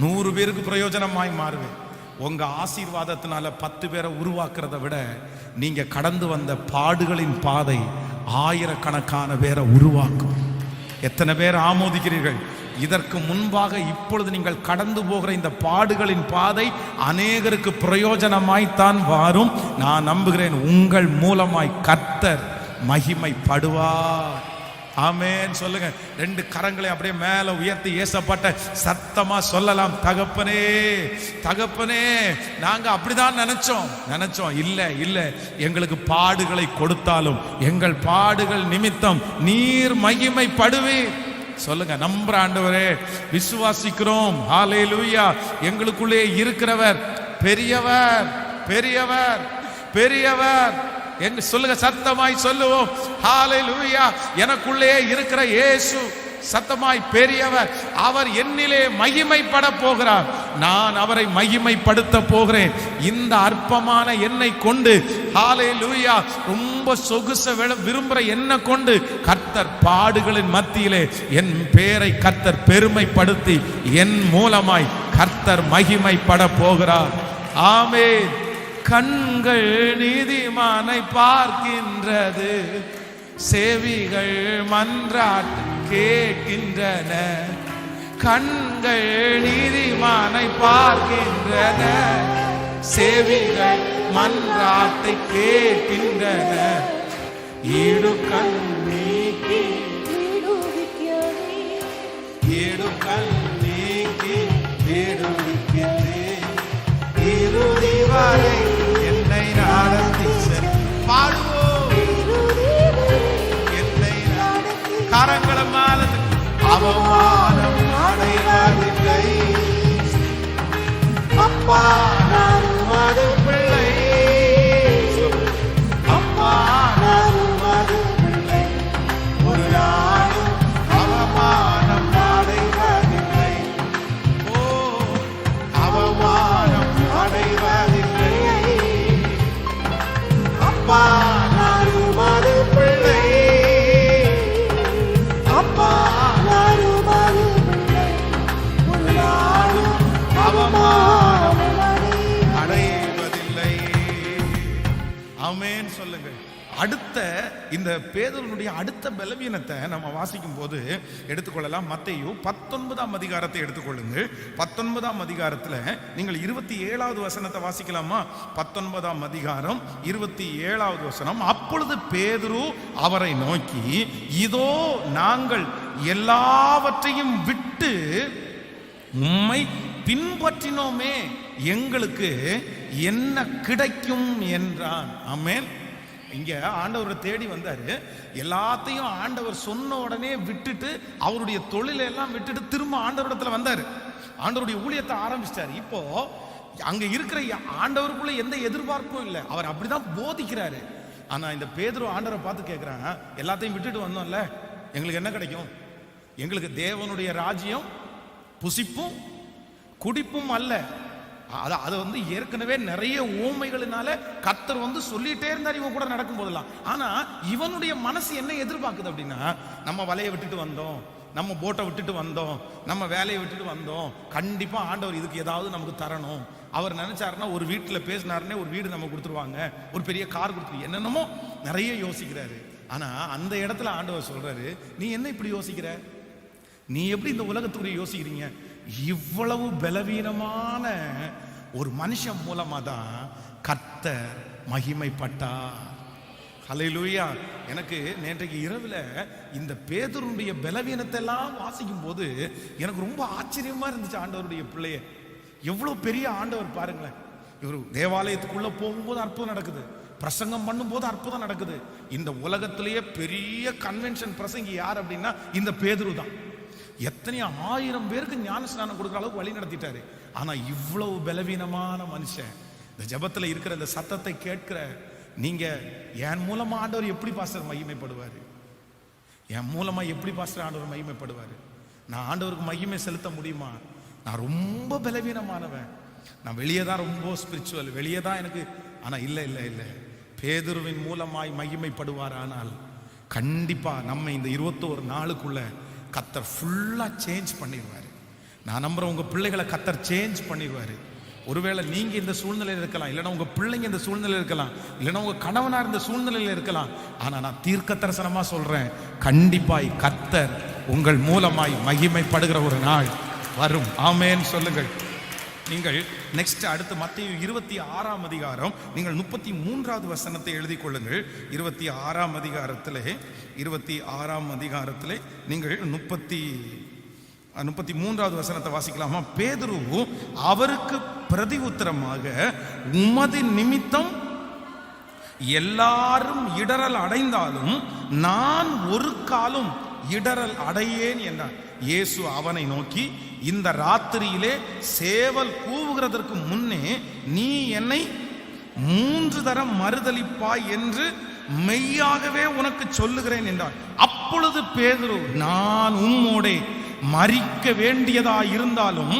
100 பேருக்கு பிரயோஜனமாய் மாறுவேன். உங்க ஆசீர்வாதத்தினால 10 பேரை உருவாக்குறத விட நீங்க கடந்து வந்த பாடுகளின் பாதை ஆயிரக்கணக்கான பேரை உருவாக்கும். எத்தனை பேர் ஆமோதிக்கிறீர்கள்? இதற்கு முன்பாக இப்பொழுது நீங்கள் கடந்து போகிற இந்த பாடுகளின் பாதை அநேகருக்கு பிரயோஜனமாய்த்தான் வரும். நான் நம்புகிறேன் உங்கள் மூலமாய் கர்த்தர் மகிமைப்படுவார். ஆமென் சொல்லுங்க. 2 கரங்களை அப்படியே மேல உயர்த்தி ஏசப்பட்ட சத்தமா சொல்லலாம். தகப்பனே, தகப்பனே, நாங்க அப்படிதான் நினைச்சோம். இல்ல, எங்களுக்கு பாடுகளை கொடுத்தாலும் எங்கள் பாடுகள் நிமித்தம் நீர் மகிமைப்படுவீர். சொல்லுங்க. நம்புற ஆண்டவரே, விசுவாசிக்கிறோம். ஹல்லேலூயா. எங்களுக்குள்ளே இருக்கிறவர் பெரியவர், பெரியவர், பெரியவர் என்று சொல்லுங்க. சத்தமாய் சொல்லுவோம். ஹல்லேலூயா. எனக்குள்ளே இருக்கிற இயேசு சத்தமாய் பெரியவர். அவர் என்னிலே மகிமைப்பட போகிறார். நான் அவரை மகிமைப்படுத்த போகிறேன். இந்த அற்பமான என்னை கொண்டு, ஹல்லேலூயா, ரொம்ப சொகுச விரும்புற என்னை கொண்டு கர்த்தர் பாடுகளின் மத்தியிலே என் பேரை கர்த்தர் பெருமைப்படுத்தி என் மூலமாய் கர்த்தர் மகிமைப்பட போகிறார். ஆமென். கண்கள் நீதிமானை பார்க்கின்றது, செவிகள் மன்றாட்டு கேட்கின்றன. கண்கள் நீதிமானை பார்க்கின்றன, செவிகள் மன்றாட்டை கேட்கின்றன. ஈடு கண் நீக்கி ஈடு கண் நீக்கி இறுதி வரை என்னை நடத்தி பாடுவோம். என்னை கரங்கள மேல அவமானம் அடைவதில்லை. அப்பா நான் உமது பிள்ளை, அப்பா நான் உமது பிள்ளை. ஒரு நாளும் அவமானம் அடைவதில்லை. ஓ, அவமானம் அடைவதில்லை. அப்பா நான் உமது பிள்ளை, அப்பா நான் உமது பிள்ளை. ஒரு நாளும் அவமானம் அடைவதில்லை. ஆமென் சொல்லுங்கள். அடுத்த இந்த பேதுருவினுடைய அடுத்த பலவீனத்தை நம்ம வாசிக்கும் போது எடுத்துக்கொள்ளலாம். மத்தேயு 19ஆம் அதிகாரத்தை எடுத்துக்கொள்ளுங்கள். 19ஆம் அதிகாரத்தில் நீங்கள் 27வது வசனத்தை வாசிக்கலாமா? 19ஆம் அதிகாரம் 27வது வசனம். அப்பொழுது பேதுரு அவரை நோக்கி, இதோ நாங்கள் எல்லாவற்றையும் விட்டு உம்மை பின்பற்றினோமே, எங்களுக்கு என்ன கிடைக்கும் என்றான். ஆமென். இங்க ஆண்டவரை தேடி வந்தாரு. எல்லாத்தையும் ஆண்டவர் சொன்ன உடனே விட்டுட்டு அவருடைய தொழிலை எல்லாம் விட்டுட்டு திரும்ப ஆண்டவரிடத்துல வந்தாரு. ஆண்டவருடைய ஊழியத்தை ஆரம்பிச்சிட்டாரு. இப்போ அங்க இருக்கிற ஆண்டவருக்குள்ள எந்த எதிர்பார்ப்பும் இல்லை. அவர் அப்படிதான் போதிக்கிறாரு. ஆனா இந்த பேதுரு ஆண்டவரை பார்த்து கேட்கிறாங்க, எல்லாத்தையும் விட்டுட்டு வந்தோம்ல, எங்களுக்கு என்ன கிடைக்கும்? எங்களுக்கு தேவனுடைய ராஜ்யம் புசிப்பும் குடிப்பும் அல்ல. அது வந்து ஏற்கனவே நிறைய ஊமைகளினால கர்த்தர் வந்து சொல்லிட்டே இருந்தார் இவன் கூட நடக்கும் போதெல்லாம். ஆனா இவனுடைய மனசு என்ன எதிர்பார்க்குது அப்படின்னா, நம்ம வலையை விட்டுட்டு வந்தோம், நம்ம போட்டை விட்டுட்டு வந்தோம், நம்ம வேலையை விட்டுட்டு வந்தோம், கண்டிப்பா ஆண்டவர் இதுக்கு ஏதாவது நமக்கு தரணும். அவர் நினைச்சாருன்னா ஒரு வீட்டுல பேசினாருன்னே ஒரு வீடு நம்ம கொடுத்துருவாங்க, ஒரு பெரிய கார் கொடுத்துரு, என்னென்னமோ நிறைய யோசிக்கிறாரு. ஆனா அந்த இடத்துல ஆண்டவர் சொல்றாரு, நீ என்ன இப்படி யோசிக்கிற? நீ எப்படி இந்த உலகத்துக்குரிய யோசிக்கிறீங்க? இவ்வளவு பலவீனமான ஒரு மனுஷன் மூலமா தான் கர்த்தர் மகிமைப்பட்டார். ஹல்லேலூயா. எனக்கு நேற்றைக்கு இரவுல இந்த பேதுருடைய பலவீனத்தை எல்லாம் வாசிக்கும் போது எனக்கு ரொம்ப ஆச்சரியமா இருந்துச்சு. ஆண்டவருடைய பிள்ளைய எவ்வளவு பெரிய ஆண்டவர் பாருங்களேன். இவர் தேவாலயத்துக்குள்ள போகும்போது அற்புதம் நடக்குது, பிரசங்கம் பண்ணும் போது அற்புதம் நடக்குது. இந்த உலகத்திலேயே பெரிய கன்வென்ஷன் பிரசங்கி யார் அப்படின்னா இந்த பேதுரு தான். எத்தனை 1000 பேருக்கு ஞான ஸ்நானம் கொடுக்குற அளவுக்கு வழி நடத்திட்டாரு. ஆனா இவ்வளவு பலவீனமான மனுஷன் இந்த ஜெபத்துல இருக்கிற இந்த சத்தத்தை கேட்கிற நீங்க, என் மூலமா ஆண்டவர் எப்படி பாஸ்டர் மகிமைப்படுவாரு? என் மூலமா எப்படி பாஸ்டர் ஆண்டவர் மகிமைப்படுவாரு? நான் ஆண்டவருக்கு மகிமை செலுத்த முடியுமா? நான் ரொம்ப பலவீனமானவன். நான் வெளியே தான் ரொம்ப ஸ்பிரிச்சுவல், வெளியே தான் எனக்கு. ஆனா இல்ல இல்ல இல்ல, பேதுருவின் மூலமாய் மகிமைப்படுவார். ஆனால் கண்டிப்பா நம்ம இந்த 21 நாளுக்குள்ள கர்த்தர் ஃபுல்லா சேஞ்ச் பண்ணிடுவாரு. நான் நம்புறேன் உங்க பிள்ளைகளை கர்த்தர் சேஞ்ச் பண்ணிடுவாரு. ஒருவேளை நீங்க இந்த சூழ்நிலையில் இருக்கலாம், இல்லைன்னா உங்க பிள்ளைங்க இந்த சூழ்நிலையில் இருக்கலாம், இல்லைன்னா உங்க கணவனார் இந்த சூழ்நிலையில் இருக்கலாம். ஆனா நான் தீர்க்க தரிசனமா சொல்றேன், கண்டிப்பாய் கர்த்தர் உங்கள் மூலமாய் மகிமைப்படுகிற ஒரு நாள் வரும். ஆமென் சொல்லுங்கள். நீங்கள் நெக்ஸ்ட் அடுத்து மத்தேயு 26ஆம் அதிகாரம் நீங்கள் 33வது வசனத்தை எழுதி கொள்ளுங்கள். 26ஆம் அதிகாரத்திலே நீங்கள் 33வது வசனத்தை வாசிக்கலாமா? பேதுரு அவருக்கு பிரதி உத்தரமாக, உமது நிமித்தம் எல்லாரும் இடறல் அடைந்தாலும் நான் ஒரு காலும் இடறல் அடையேன் என்றார். இயேசு அவனை நோக்கி, இந்த ராத்திரியிலே சேவல் கூவுகிறதற்கு முன்னே நீ என்னை 3 தரம் மறுதலிப்பாய் என்று மெய்யாகவே உனக்கு சொல்லுகிறேன் என்றார். அப்பொழுது பேதுரு, நான் உம்மோடே மரிக்க வேண்டியதா இருந்தாலும்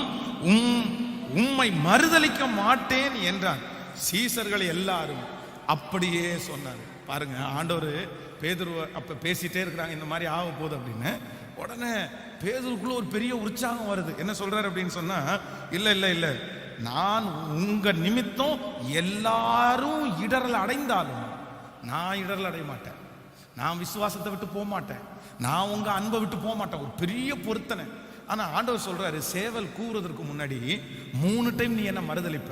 உம்மை மறுதலிக்க மாட்டேன் என்றார். சீசர்கள் எல்லாரும் அப்படியே சொன்னார். பாருங்க, ஆண்டவர் பேதுரு அப்ப பேசிட்டே இருக்கிறாங்க, இந்த மாதிரி ஆக போகுது அப்படின்னு. உடனே பேதுருக்குள்ள ஒரு பெரிய உற்சாகம் வருது. என்ன சொல்றாரு அப்படின்னு சொன்னா, இல்ல இல்ல இல்ல, நான் உங்க நிமித்தம் எல்லாரும் இடறல் அடைந்தாலும் நான் இடறல் அடைய மாட்டேன், நான் விசுவாசத்தை விட்டு போக மாட்டேன், நான் உங்க அன்பை விட்டு போக மாட்டேன். ஒரு பெரிய பொருத்தனை. ஆனா ஆண்டவர் சொல்றாரு, சேவல் கூறுவதற்கு முன்னாடி 3 டைம் நீ என்ன மறுதலிப்ப.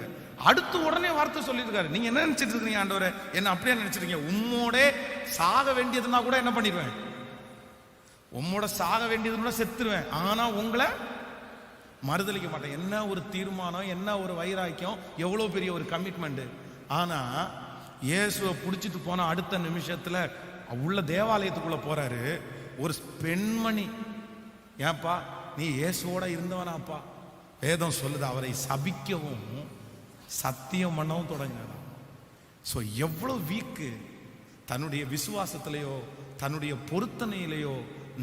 அடுத்து உடனே வார்த்தை சொல்லியிருக்காரு. நீங்க என்ன நினைச்சிட்டு இருக்கீங்க ஆண்டவரை? என்ன அப்படியே நினைச்சிருக்கீங்க? உம்மோட சாக வேண்டியதுன்னா கூட என்ன பண்ணிடுவேன், உம்மோட சாக வேண்டியதுன்னா செத்துருவேன், ஆனா உங்களை மறுதலிக்க மாட்டேன். என்ன ஒரு தீர்மானம், என்ன ஒரு வைராக்கியம், எவ்வளவு பெரிய ஒரு கமிட்மெண்ட். ஆனா இயேசுவை பிடிச்சிட்டு போன அடுத்த நிமிஷத்துல உள்ள தேவாலயத்துக்குள்ள போறாரு. ஒரு பெண்மணி, ஏன்பா நீ இயேசுவோட இருந்தவனாப்பா? வேதம் சொல்லுது அவரை சபிக்கவும் சத்தியம் பண்ணவும் தொடங்கினார். ஸோ எவ்வளவு வீக்கு, தன்னுடைய விசுவாசத்திலேயோ தன்னுடைய பொருத்தனையிலேயோ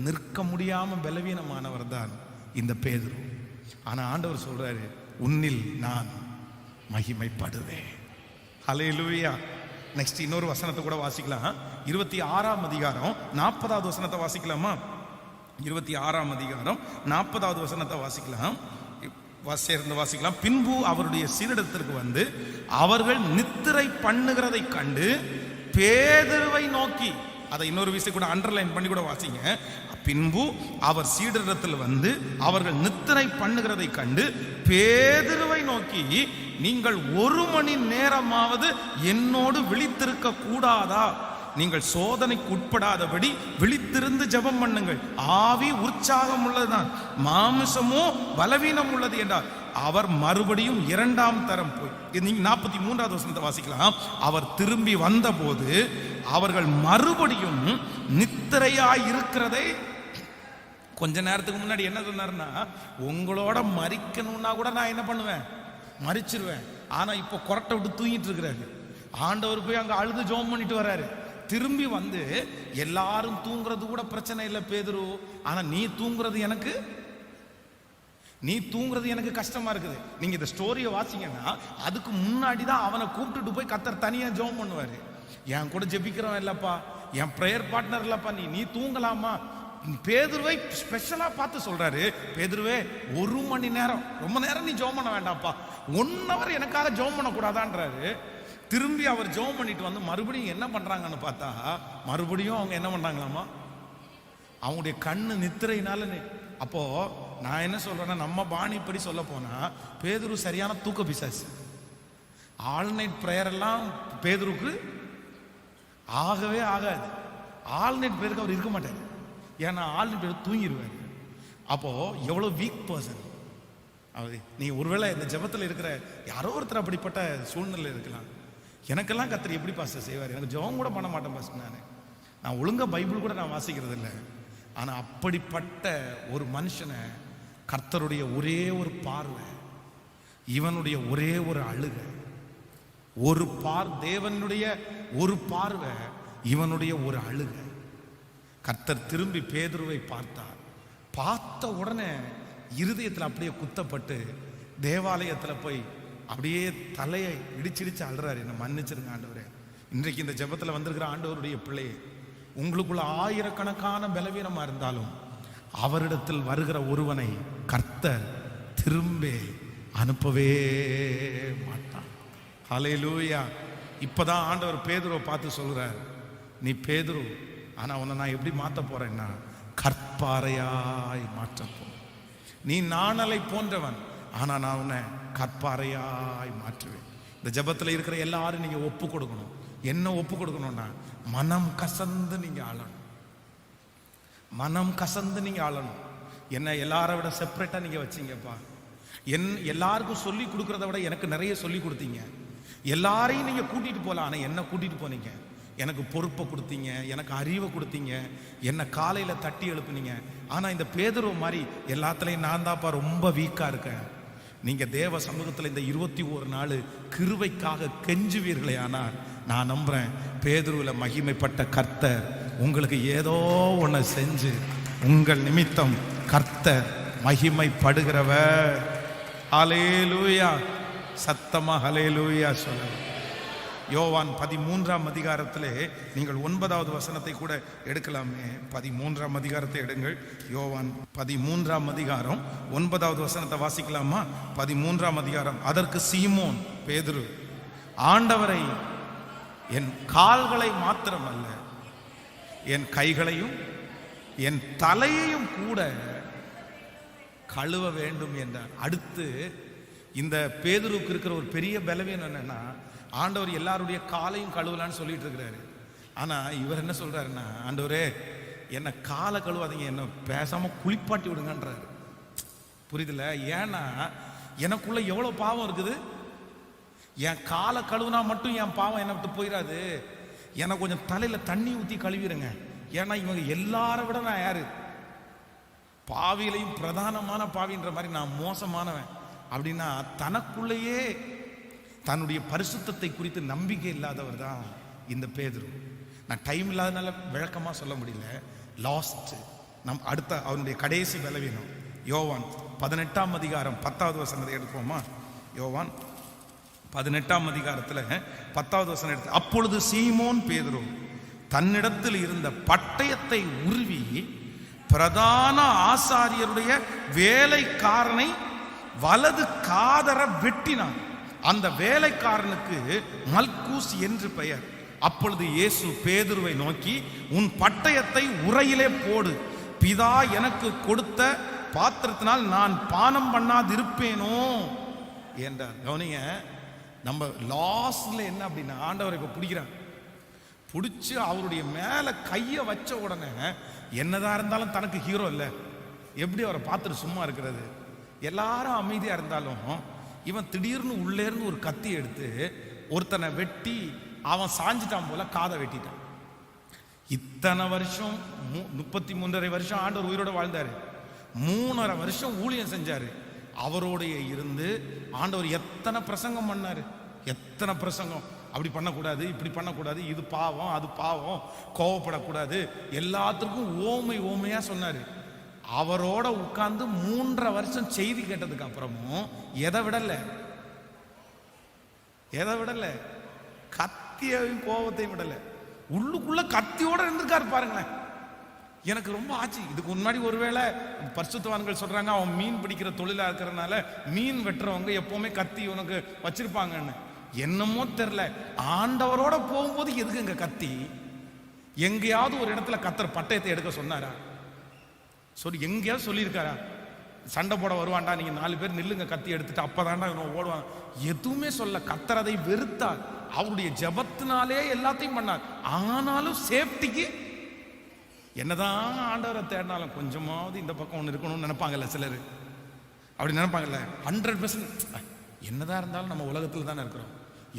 நிற்க முடியாம பலவீனமானவர் தான் இந்த பேதுரு. ஆனா ஆண்டவர் சொல்றாரு, உன்னில் நான் மகிமைப்படுவேன். ஹல்லேலூயா. நெக்ஸ்ட் இன்னொரு வசனத்தை கூட வாசிக்கலாம். 26ஆம் அதிகாரம் 40வது வசனத்தை வாசிக்கலாமா? 26ஆம் அதிகாரம் 40வது வசனத்தை வாசிக்கலாம். வாசிக்கலாம். பின்பு அவருடைய சீடத்திற்கு வந்து அவர்கள் நித்திரை பண்ணுகிறதை கண்டு பேதுருவை நோக்கி, அதை இன்னொரு விஷயம் கூட அண்டர்லைன் பண்ணி கூட வாசிங்க. பின்பு அவர் சீடரிடத்தில் வந்து அவர்கள் நித்திரை பண்ணுகிறதை கண்டு பேதுருவை நோக்கி, நீங்கள் 1 மணி நேரமாவது என்னோடு விழித்திருக்க கூடாதா? நீங்கள் சோதனைக்கு உட்படாதபடி விழித்திருந்து ஜெபம் பண்ணுங்கள். ஆவி உற்சாகம் உள்ளதுதான், மாமிசமோ பலவீனம் உள்ளது என்றார். அவர் மறுபடியும் 2ஆம் தரம் போய், நீங்க 43வது வசனத்தை வாசிக்கலாம். அவர் திரும்பி வந்த போது அவர்கள் மறுபடியும் நித்திரையாய் இருக்கிறதை, கொஞ்ச நேரத்துக்கு முன்னாடி என்ன சொன்னார்னா, உங்களோட மரிக்கணும்னா கூட நான் என்ன பண்ணுவேன், மரிச்சிருவேன். ஆனா இப்போ கொரட்டை விட்டு தூங்கிட்டு இருக்கிறாரு. ஆண்டவர் போய் அங்க அழுது ஜெபம் பண்ணிட்டு வர்றாரு. திரும்பி வந்து, எல்லாரும் தூங்குறது கூட பிரச்சனை இல்லை பேதுரு, ஆனா நீ தூங்குறது எனக்கு கஷ்டமா இருக்குது. நீங்க இந்த ஸ்டோரியை வாசிங்கன்னா அதுக்கு முன்னாடி தான் அவனை கூப்பிட்டுட்டு போய் கர்த்தர் தனியா ஜெபம் பண்ணுவாரு. என் கூட ஜெபிக்கிறவன் இல்லப்பா, என் பிரேயர் பார்ட்னர் இல்லப்பா, நீ தூங்கலாமா? பேதுருவை ஸ்பெஷலா பார்த்து சொல்றாரு, பேதுருவே 1 மணி நேரம், ரொம்ப நேரம் நீ ஜெபம் பண்ண வேண்டாம்ப்பா, 1 hour எனக்காக ஜெபம் பண்ண கூடாதான்றாரு. திரும்பி அவர் ஜெபம் பண்ணிட்டு வந்து மறுபடியும் என்ன பண்றாங்கன்னு பார்த்தா, மறுபடியும் அவங்க என்ன பண்றாங்களாமா, அவங்களுடைய கண்ணு நித்திரையினால. அப்போ நான் என்ன சொல்றேன்னா, நம்ம பாணிப்படி சொல்ல போனா பேதுரு சரியான தூக்க பிசாசு. ஆல் நைட் பிரேயர் எல்லாம் பேதுருக்கு ஆகவே ஆகாது. ஆல் நைட் பிரேயருக்கு அவர் இருக்க மாட்டார். ஏன்னா ஆல் நைட் பிரேயர் தூங்கிடுவார். அப்போ எவ்வளவு வீக் பர்சன் அவர். நீங்க ஒருவேளை இந்த ஜெபத்தில் இருக்கிற யாரோ ஒருத்தர் அப்படிப்பட்ட சூழ்நிலை இருக்கலாம். எனக்கெல்லாம் கர்த்தர் எப்படி பாஸ்டர் செய்வார்? எனக்கு ஜெபம் கூட பண்ண மாட்டேன் பாஸ்டர், நான் ஒழுங்கா பைபிள் கூட நான் வாசிக்கிறது இல்லை. ஆனா அப்படிப்பட்ட ஒரு மனுஷனை கர்த்தருடைய ஒரே ஒரு பார்வை, இவனுடைய ஒரே ஒரு அழுகை, தேவனுடைய ஒரு பார்வை, இவனுடைய ஒரு அழுகை, கர்த்தர் திரும்பி பேதுருவை பார்த்தார். பார்த்த உடனே இருதயத்தில் அப்படியே குத்தப்பட்டு தேவாலயத்தில் போய் அப்படியே தலையை இடிச்சிடிச்சு அழுறாரு, என்ன மன்னிச்சிருங்க ஆண்டவரே. இன்றைக்கு இந்த ஜெபத்தில் வந்திருக்கிற ஆண்டவருடைய பிள்ளையே, உங்களுக்குள்ள ஆயிரக்கணக்கான பலவீனமா இருந்தாலும் அவரிடத்தில் வருகிற ஒருவனை கர்த்தர் திரும்ப அனுப்பவே மாட்டான். ஹல்லேலூயா. இப்பதான் ஆண்டவர் பேதுருவை பார்த்து சொல்றார், நீ பேதுரு, ஆனா உன்னை நான் எப்படி மாத்த போறேன்னா கற்பாறையாய் மாற்றப்போ. நீ நாணலை போன்றவன், ஆனா நான் உன்னை கற்பாறையாய் மாற்றுவேன். இந்த ஜெபத்தில் இருக்கிற எல்லாரும் நீங்க ஒப்பு கொடுக்கணும். என்ன ஒப்பு கொடுக்கணும்னா மனம் கசந்து நீங்க ஆளணும். மனம் கசந்து நீங்க ஆளணும். என்ன எல்லாரை விட செப்பரேட்டா நீங்க வச்சீங்கப்பா. எல்லாருக்கும் சொல்லி கொடுக்கறத விட எனக்கு நிறைய சொல்லி கொடுத்தீங்க. எல்லாரையும் நீங்க கூட்டிட்டு போலாம், ஆனா என்ன கூட்டிட்டு போனீங்க. எனக்கு பொறுப்பை கொடுத்தீங்க, எனக்கு அறிவை கொடுத்தீங்க, என்ன காலையில தட்டி எழுப்புனீங்க. ஆனா இந்த பேதுரு மாதிரி எல்லாத்துலயும் நான் தான்ப்பா ரொம்ப வீக்கா இருக்கேன். நீங்க தேவ சமூகத்தில் இந்த 21 நாள் கிருபைக்காக கெஞ்சுவீர்களே, ஆனால் நான் நம்புறேன் பேதுருவில் மகிமைப்பட்ட கர்த்தர் உங்களுக்கு ஏதோ ஒன்றை செஞ்சு உங்கள் நிமித்தம் கர்த்தர் மகிமைப்படுகிறவர். ஹல்லேலூயா. சத்தமா ஹல்லேலூயா சொல்ல. யோவான் 13ஆம் அதிகாரத்திலே நீங்கள் 9வது வசனத்தை கூட எடுக்கலாமே. 13ஆம் அதிகாரத்தை எடுங்கள். யோவான் 13ஆம் அதிகாரம் 9வது வசனத்தை வாசிக்கலாமா? 13ஆம் அதிகாரம். அதற்கு சீமோன் பேதுரு, ஆண்டவரை, என் கால்களை மாத்திரமல்ல என் கைகளையும் என் தலையையும் கூட கழுவ வேண்டும் என்றார். அடுத்து இந்த பேதுருக்கு இருக்கிற ஒரு பெரிய பலவீனம் என்னன்னா, ஆண்டவர் எல்லாருடைய காலையும் கழுவலான்னு சொல்லிட்டு இருக்கிறாரு. ஆனா இவர் என்ன சொல்றாருன்னா, ஆண்டவரே என்ன காலை கழுவாதீங்க, என்ன பேசாம குளிப்பாட்டி விடுங்கன்றாரு. புரியுதுல? ஏன்னா எனக்குள்ள எவ்வளவு பாவம் இருக்குது. என் காலை கழுவுனா மட்டும் என் பாவம் என்ன விட்டு போயிடாது. எனக்கு கொஞ்சம் தலையில தண்ணி ஊத்தி கழுவிடுங்க. ஏன்னா இவங்க எல்லாரை விட நான் யாரு? பாவியிலையும் பிரதானமான பாவின்ற மாதிரி நான் மோசமானவன். அப்படின்னா தனக்குள்ளேயே தன்னுடைய பரிசுத்தத்தை குறித்து நம்பிக்கை இல்லாதவர் தான் இந்த பேதுரு. நான் டைம் இல்லாதனால விளக்கமா சொல்ல முடியல. லாஸ்ட் அடுத்த அவனுடைய கடைசி பலவீனம் யோவான் 18ஆம் அதிகாரம் 10வது வசனத்தை எடுப்போமா? யோவான் 18ஆம் அதிகாரத்தில் 10வது வசனம் எடுத்து, அப்பொழுது சீமோன் பேதுரு தன்னிடத்தில் இருந்த பட்டயத்தை உருவி பிரதான ஆசாரியருடைய வேலைக்காரனை வலது காதர வெட்டினான். அந்த வேலைக்காரனுக்கு மல்கூஸ் என்று பெயர். அப்பொழுது இயேசு பேதுருவை நோக்கி, உன் பட்டயத்தை உரையிலே போடு, பிதா எனக்கு கொடுத்த பாத்திரத்தினால் நான் பானம் பண்ணாதிருப்பேனோ என்றார். கவனிங்க, நம்ம லாஸ்ட்ல என்ன அப்படின்னா, ஆண்டவரை இப்ப பிடிக்கிறான். பிடிச்சு அவருடைய மேல கைய வச்ச உடனே என்னதான் இருந்தாலும் தனக்கு ஹீரோ இல்ல, எப்படி அவரை பார்த்துட்டு சும்மா இருக்கிறது? எல்லாரும் அமைதியா இருந்தாலும் இவன் திடீர்னு உள்ளே இருந்து ஒரு கத்தி எடுத்து ஒருத்தனை வெட்டி அவன் சாஞ்சிட்டான் போல காதை வெட்டிட்டான். இத்தனை வருஷம் 33.5 வருஷம் ஆண்டவர் உயிரோட வாழ்ந்தாரு. 3.5 வருஷம் ஊழியம் செஞ்சாரு. அவரோடைய இருந்து ஆண்டவர் எத்தனை பிரசங்கம் பண்ணாரு, எத்தனை பிரசங்கம். அப்படி பண்ணக்கூடாது, இப்படி பண்ணக்கூடாது, இது பாவம், அது பாவம், கோவப்படக்கூடாது, எல்லாத்துக்கும் ஓமையா சொன்னாரு. அவரோட உட்கார்ந்து 3.5 வருஷம் செய்தி கேட்டதுக்கு அப்புறமும் எதை விடல, கத்தியையும் கோபத்தையும் விடல. உள்ளுக்குள்ள கத்தியோட இருந்திருக்காரு பாருங்களேன். எனக்கு ரொம்ப ஆச்சு. இதுக்கு முன்னாடி ஒருவேளை பரிசுத்தவான்கள் சொல்றாங்க, அவன் மீன் பிடிக்கிற தொழிலா இருக்கிறதுனால மீன் வெட்டுறவங்க எப்பவுமே கத்தி உனக்கு வச்சிருப்பாங்கன்னு. என்னமோ தெரியல, ஆண்டவரோட போகும்போது எதுக்குங்க கத்தி? எங்கேயாவது ஒரு இடத்துல கத்தர் பட்டயத்தை எடுக்க சொன்னாரா? சொல்லி எங்கேயாவது சொல்லியிருக்காரா? சண்டை போட வருவான்டா, நீங்க 4 பேர் நில்லுங்க கத்தி எடுத்துட்டு, அப்பதான்டா இவன் ஓடுவான். எதுவுமே சொல்ல. கத்தர் அதை வெறுத்தார். அவருடைய ஜெபத்தினாலே எல்லாத்தையும் பண்ணார். ஆனாலும் சேஃப்டிக்கு என்னதான் ஆண்டவரை தேடினாலும் கொஞ்சமாவது இந்த பக்கம் ஒன்று இருக்கணும்னு நினைப்பாங்கல்ல சிலர். அப்படி நினைப்பாங்கல்ல. 100% என்னதான் இருந்தாலும் நம்ம உலகத்துல தானே இருக்கிறோம்.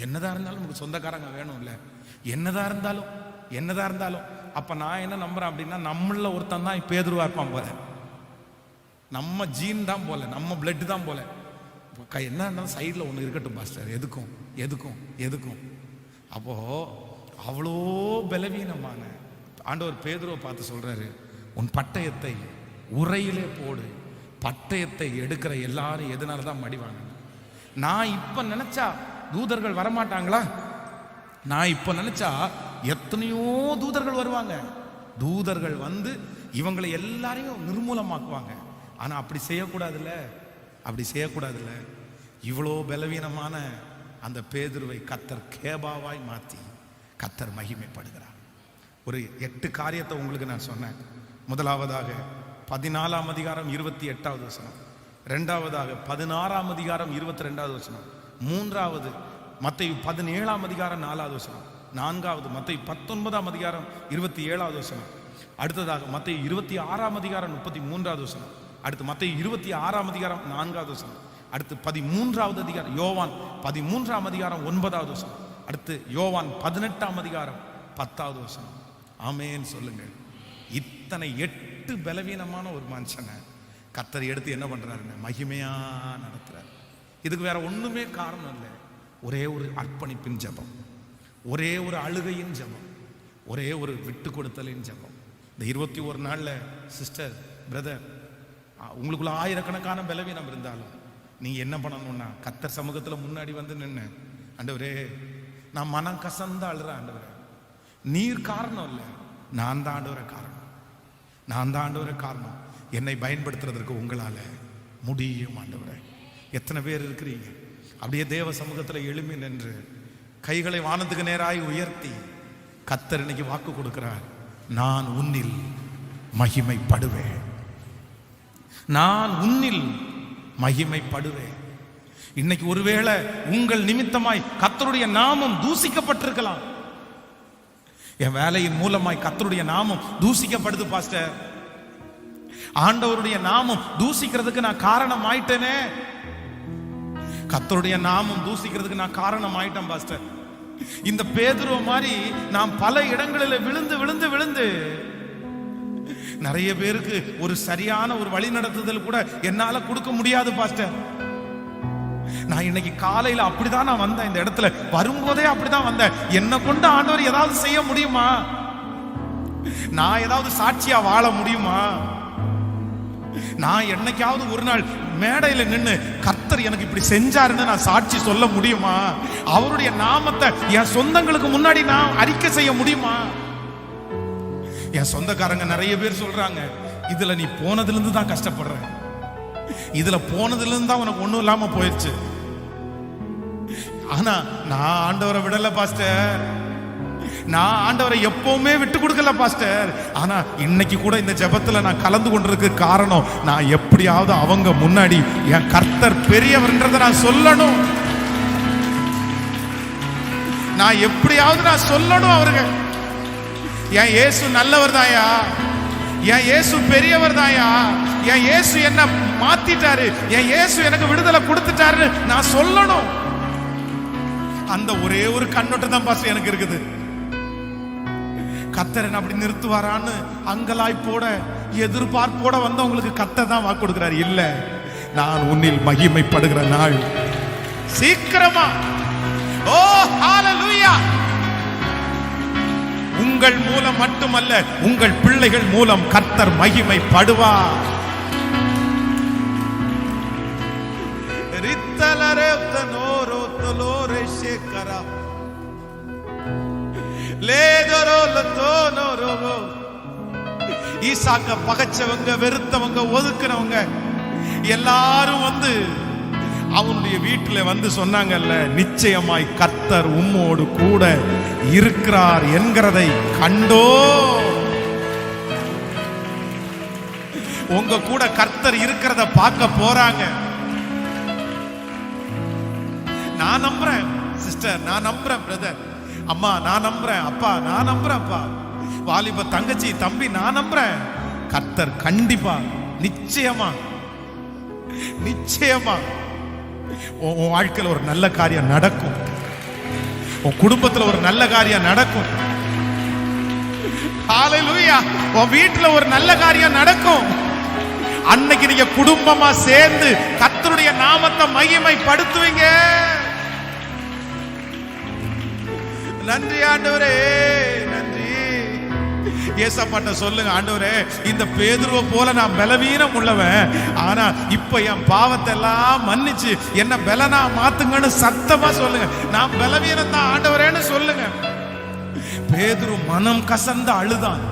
என்னதான் இருந்தாலும் நமக்கு சொந்தக்காரங்க வேணும் இல்ல. என்னதான் இருந்தாலும் அப்ப நான் என்ன நம்புறேன் அப்படின்னா, நம்மள ஒருத்தன் தான் பேதுருவா இருப்பான் போல, நம்ம ஜீன் தான் போல, நம்ம பிளட் தான் போல. என்ன இருந்தாலும் சைட்ல ஒண்ணு இருக்கட்டும் பாஸ்டர், எதுக்கும். அப்போ அவ்வளோ பலவீனமான ஆண்டவர் பேதுருவை பார்த்து சொல்றாரு, உன் பட்டயத்தை உரையிலே போடு. பட்டயத்தை எடுக்கிற எல்லாரும் எதனாலதான் மடிவாங்க? நான் இப்ப நினைச்சா தூதர்கள் வரமாட்டாங்களா? நான் இப்ப நினைச்சா எத்தனையோ தூதர்கள் வருவாங்க. தூதர்கள் வந்து இவங்களை எல்லாரையும் நிர்மூலமாக்குவாங்க. ஆனா அப்படி செய்யக்கூடாதுல்ல. அப்படி செய்யக்கூடாதுல்ல. இவ்வளோ பலவீனமான அந்த பேதுருவை கர்த்தர் கேபாவாய் மாற்றி கர்த்தர் மகிமைப்படுகிறார். ஒரு 8 காரியத்தை உங்களுக்கு நான் சொன்னேன். முதலாவதாக 14ஆம் அதிகாரம் 28வது வசனம், இரண்டாவதாக 16ஆம் அதிகாரம் 22வது வசனம், மூன்றாவது மத்தேயு 17ஆம் அதிகாரம் 4வது வசனம், நான்காவது மத்தேயு 19ஆம் அதிகாரம் 27வது வசனம், அடுத்ததாக மத்தேயு 26ஆம் அதிகாரம் 33வது வசனம், அடுத்து மத்தேயு 26ஆம் அதிகாரம் 4வது வசனம், அடுத்து 13வது அதிகாரம் யோவான் 13ஆம் அதிகாரம் 9வது வசனம், அடுத்து யோவான் 18ஆம் அதிகாரம் 10வது வசனம். ஆமென் சொல்லுங்க. இத்தனை 8 பலவீனமான ஒரு மனுஷனை கர்த்தர் எடுத்து என்ன பண்றாருன்னு மகிமையா நடத்துறாரு. இதுக்கு வேற ஒண்ணுமே காரணம் இல்லை. ஒரே ஒரு அர்ப்பணிப்பின் ஜெபம், ஒரே ஒரு அழுகையின் ஜெபம், ஒரே ஒரு விட்டு கொடுத்தலின் ஜெபம். இந்த 21 நாள்ல சிஸ்டர் பிரதர் உங்களுக்குள்ள ஆயிரக்கணக்கான பலவீனம் இருந்தாலும் நீங்க என்ன பண்ணணும்னா கர்த்தர் சமூகத்துல முன்னாடி வந்து நின்று, ஆண்டவரே நான் மனம் கசந்த அழுறேன், ஆண்டவரே நீர் காரணம் இல்லை, நான் தான் ஆண்டவரே காரணம், நான் தான் ஆண்டவரே காரணம், என்னை பயன்படுத்துறதற்கு உங்களால முடியும் ஆண்டவரே. எத்தனை பேர் இருக்கிறீங்க அப்படியே தேவ சமூகத்தில் எழும்பி நின்று கைகளை வானத்துக்கு நேராய் உயர்த்தி கர்த்தர் இன்னைக்கு வாக்கு கொடுக்கிறார், நான் உன்னில் மகிமைப்படுவேன், நான் உன்னில் மகிமைப்படுவேன். இன்னைக்கு ஒருவேளை உங்கள் நிமித்தமாய் கர்த்தருடைய நாமம் தூசிக்கப்பட்டிருக்கலாம். என் வேலையின் மூலமாய் கர்த்தருடைய நாமம் தூசிக்கப்படுது பாஸ்டர், ஆண்டவருடைய நாமம் தூசிக்கிறதுக்கு நான் காரணம் ஆயிட்டேனே, கர்த்தருடைய நாமம் தூசிக்கிறதுக்கு நான் காரணம் ஆயிட்டேன் பாஸ்டர். இந்த பேதுருவ மாதிரி நான் பல இடங்களில் விழுந்து விழுந்து விழுந்து நிறைய பேருக்கு ஒரு சரியான ஒரு வழி நடத்துதல் கூட என்னால கொடுக்க முடியாது பாஸ்டர். நான் இன்னைக்கு காலையில அப்படிதான் நான் வந்தேன், இந்த இடத்துல வரும்போதே அப்படிதான் வந்தேன். என்ன கொண்டு ஆண்டவர் ஏதாவது செய்ய முடியுமா? நான் ஏதாவது சாட்சியா வாழ முடியுமா? நான் என்னைக்காவது ஒரு நாள் மேடையில நின்று கர்த்தர் எனக்கு இப்படி செஞ்சாருன்னு நான் சாட்சி சொல்ல முடியுமா? அவருடைய நாமத்தை என் சொந்தங்களுக்கு முன்னாடி நான் அறிக்கை செய்ய முடியுமா? என் சொந்தக்காரங்க நிறைய பேர் சொல்றாங்க, இதுல நீ போனதுல இருந்து தான் கஷ்டப்படுற, இதுல போனதுல இருந்து தான் உனக்கு ஒண்ணும் இல்லாம போயிடுச்சு. ஆனா நான் ஆண்டவரை விடல பாஸ்டர், நான் ஆண்டவரை எப்பவுமே விட்டு கொடுக்கல பாஸ்டர். ஆனா இன்னைக்கு கூட இந்த ஜெபத்துல நான் கலந்து கொண்டிருக்க காரணம், நான் எப்படியாவது அவங்க முன்னாடி என் கர்த்தர் பெரியவர்ன்றதை நான் சொல்லணும், நான் எப்படியாவது நான் சொல்லணும் அவருக்கு, என் இயேசு நல்லவர் தாயா, என் இயேசு பெரியவர் தாயா, என் இயேசு என்ன மாத்திட்டாரு, என் இயேசு எனக்கு விடுதலை கொடுத்துட்டாரு நான் சொல்லணும். அந்த ஒரே ஒரு கண்ணோட்டம் தான் பாஸ்டர் எனக்கு இருக்குது. கர்த்தர் அப்படி நிறுத்துவாரான்னு அங்கலாய்ப்போட எதிர்பார்ப்போட வந்தவங்களுக்கு கர்த்தர் தான் வாக்கு கொடுக்கிறார், இல்ல நான் உன்னில் மகிமைப்படுகிற நாள் சீக்கிரமா. ஓ ஹalleluya. உங்கள் மூலம் மட்டுமல்ல, உங்கள் பிள்ளைகள் மூலம் கர்த்தர் மகிமைப்படுவார். ஈசாக்க பகைச்சவங்க, வெறுத்தவங்க, ஒதுக்குனவங்க எல்லாரும் வந்து அவனுடைய வீட்டில் வந்து சொன்னாங்கல்ல, நிச்சயமாய் கர்த்தர் உம்மோடு கூட இருக்கிறார் என்கிறதை கண்டோ. உங்க கூட கர்த்தர் இருக்கிறத பார்க்க போறாங்க. நான் நம்புறேன் சிஸ்டர், நான் நம்புறேன் பிரதர், அம்மா நான் நம்புறேன், அப்பா நான் நம்புறேன், அப்பா வாலிப தங்கச்சி தம்பி நான் நம்புறேன், கர்த்தர் கண்டிப்பா நிச்சயமா நிச்சயமா உன் வாழ்க்கையில் ஒரு நல்ல காரியம் நடக்கும், உன் குடும்பத்தில் ஒரு நல்ல காரியம் நடக்கும். ஹalleluya. உன் வீட்டுல ஒரு நல்ல காரியம் நடக்கும். அன்னைக்கு நீங்க குடும்பமா சேர்ந்து கர்த்தருடைய நாமத்தை மகிமைப்படுத்துவீங்க. நன்றி ஆண்டவரே, நன்றி. ஏசப்பாட்ட சொல்லுங்க, ஆண்டவரே இந்த பேதுருவை போல நான் பலவீனம் உள்ளவன், ஆனா இப்ப என் பாவத்தை எல்லாம் மன்னிச்சு என்ன பலனா மாத்துங்கன்னு சத்தமா சொல்லுங்க. நான் பலவீனம் தான் ஆண்டவரேன்னு சொல்லுங்க. பேதுரு மனம் கசந்த அழுதான்,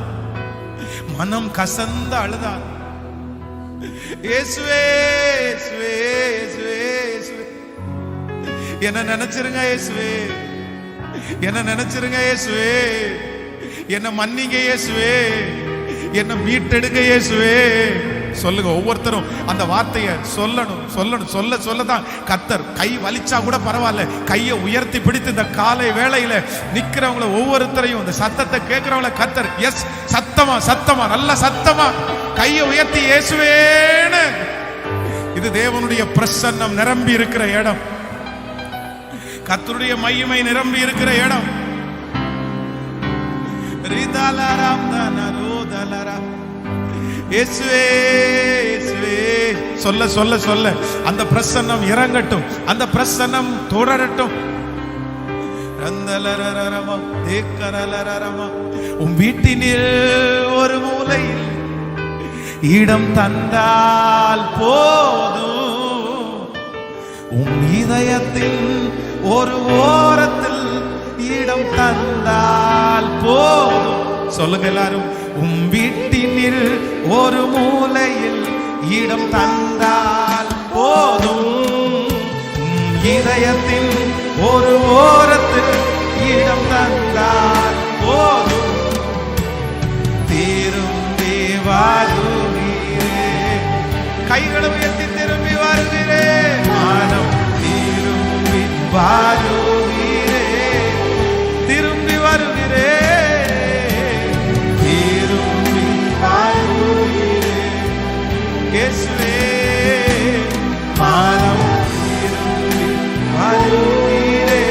மனம் கசந்த அழுதான். இயேசுவே இயேசுவே இயேசுவே இயேசுவே, என்ன நினைச்சிருங்க இயேசுவே, என்ன நினைச்சிருங்க இயேசுவே, என்ன மன்னிங்க இயேசுவே, என்ன மீட்டெடுங்க இயேசுவே. சொல்லுங்க, ஒவ்வொருத்தரும் அந்த வார்த்தையை சொல்லணும் சொல்லணும். சொல்ல சொல்லதான் கர்த்தர். கை வலிச்சா கூட பரவாயில்ல, கையை உயர்த்தி பிடித்து இந்த காலை வேளையில நிக்கிறவங்கள ஒவ்வொருத்தரையும் இந்த சத்தத்தை கேட்கிறவங்கள கர்த்தர் எஸ் சத்தமா சத்தமா நல்ல சத்தமா கையை உயர்த்தி இயேசுவேன்னு. இது தேவனுடைய பிரசன்னம் நிரம்பி இருக்கிற இடம், கர்த்தருடைய மகிமை நிரம்பி இருக்கிற இடம். சொல்ல சொல்ல சொல்ல அந்த பிரசன்னம் இறங்கட்டும், அந்த பிரசன்னம் தொடரட்டும். உன் வீட்டினில் ஒரு மூலையில் இடம் தந்தால் போதும், உன் இதயத்தில் ஒரு ஓரத்தில் இடம் தந்தால் போதும். சொல்லுங்க எல்லாரும், உன் வீட்டினில் ஒரு மூலையில் இடம் தந்தால் போதும், உன் இதயத்தில் ஒரு ஓரத்தில் இடம் தந்தால் போதும். திரும்பி வருவீரே, கைகளை உயர்த்தி திரும்பி வருவீரே, மனம் திரும்பி வருவீரே, திரும்பி வருவீரே, திரும்பி வருவீரே இயேசுவே, மனம் திரும்பி வருவீரே,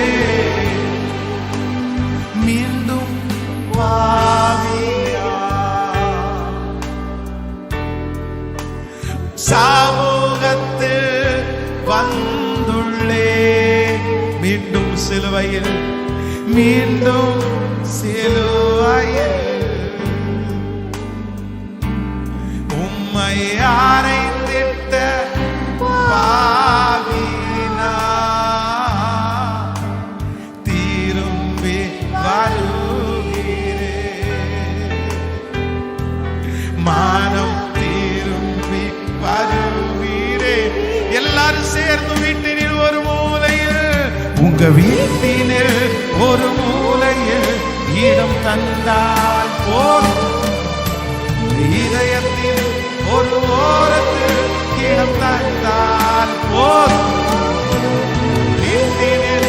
மீண்டும் வாவியா சமூகத்தில் வந்துள்ளே, மீண்டும் சிலுவையில், மீண்டும் சிலுவையில் உம்மை அறைந்திட்ட பாவினா திரும்பி வருகிறே, மானம் திரும்பி வருகிறே. எல்லாரும் சேர்ந்து வீட்டினில் ஒரு மூலையில், உங்க வீட்டினில் ஒரு மூலையில் இடம் தந்தால் போதும், இதயத்தில் ஒரு ஓரத்தில் இடம் தந்தால் போதும், வீட்டினில்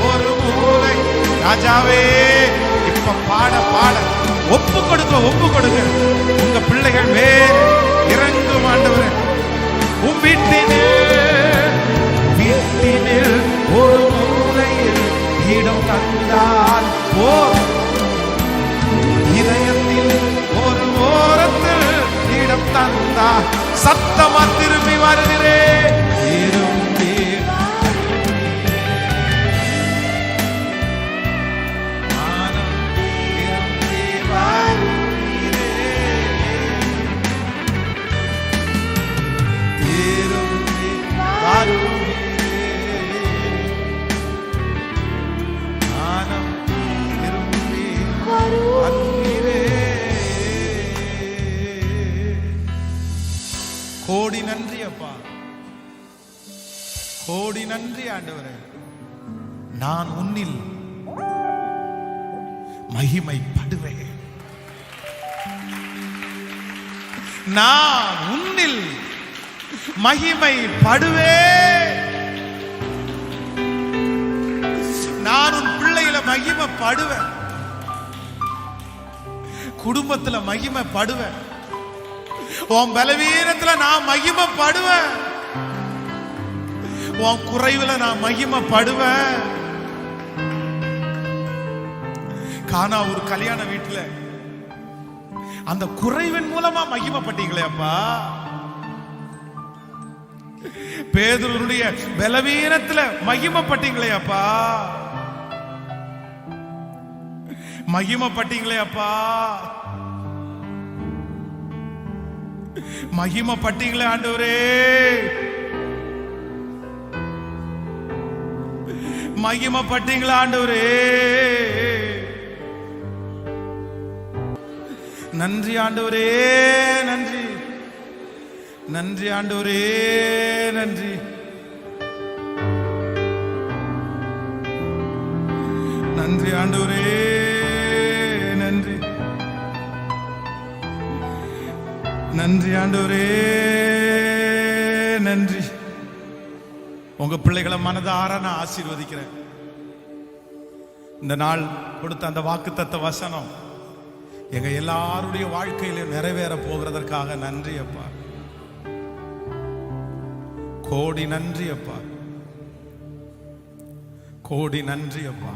ஒரு மூலை. ராஜாவே, இப்ப பாட பாட ஒப்பு கொடுங்க, ஒப்பு கொடுங்க. உங்க பிள்ளைகள் மேல் இறங்கும் ஆண்டவரே. உன் வீட்டினில் ஒரு மூலையில் இடம் தந்தால் போதும், இதயத்தில் ஒரு ஓரத்தில் இடம் தந்தால். சத்தமா திரும்பி வருகிறேன், திரும்பி மானம் திரும்பி வருகிறேன், திரும்பி வருகிறேன், மானம் திரும்பி வருகிறேன். கோடி நன்றி அப்பா, கோடி நன்றி ஆண்டவரே. நான் உன்னில் மகிமைப்படுவேன், நான் உன்னில் மகிமைப்படுவேன். நான் உன் பிள்ளைகளை மகிமைப்படுவேன், குடும்பத்துல மகிமைப்படுவேன், உன் பலவீனத்துல நான் மகிமைப்படுவேன், உன் குறைவுல நான் மகிமைப்படுவேன். கானா ஒரு கல்யாண வீட்டுல அந்த குறைவின் மூலமா மகிமைப்பட்டீங்களே அப்பா. பேதுருடைய பலவீனத்துல மகிமைப்பட்டீங்களே அப்பா, மகிமைப்பட்டீங்களே அப்பா, மகிமைப்பட்டீங்களே ஆண்டவரே, மகிமைப்பட்டீங்களா ஆண்டவரே. நன்றி ஆண்டவரே, நன்றி நன்றி ஆண்டவரே, நன்றி. நன்றி ஆண்டவரே, நன்றி. நன்றி ஆண்டவரே, நன்றி. உங்க பிள்ளைகளை மனதார நான் ஆசீர்வதிக்கிறேன். இந்த நாள் கொடுத்த அந்த வாக்குத்தத்த வசனம் எங்க எல்லாருடைய வாழ்க்கையில நிறைவேற போகிறதற்காக நன்றி அப்பா. கோடி நன்றி அப்பா, கோடி நன்றி அப்பா.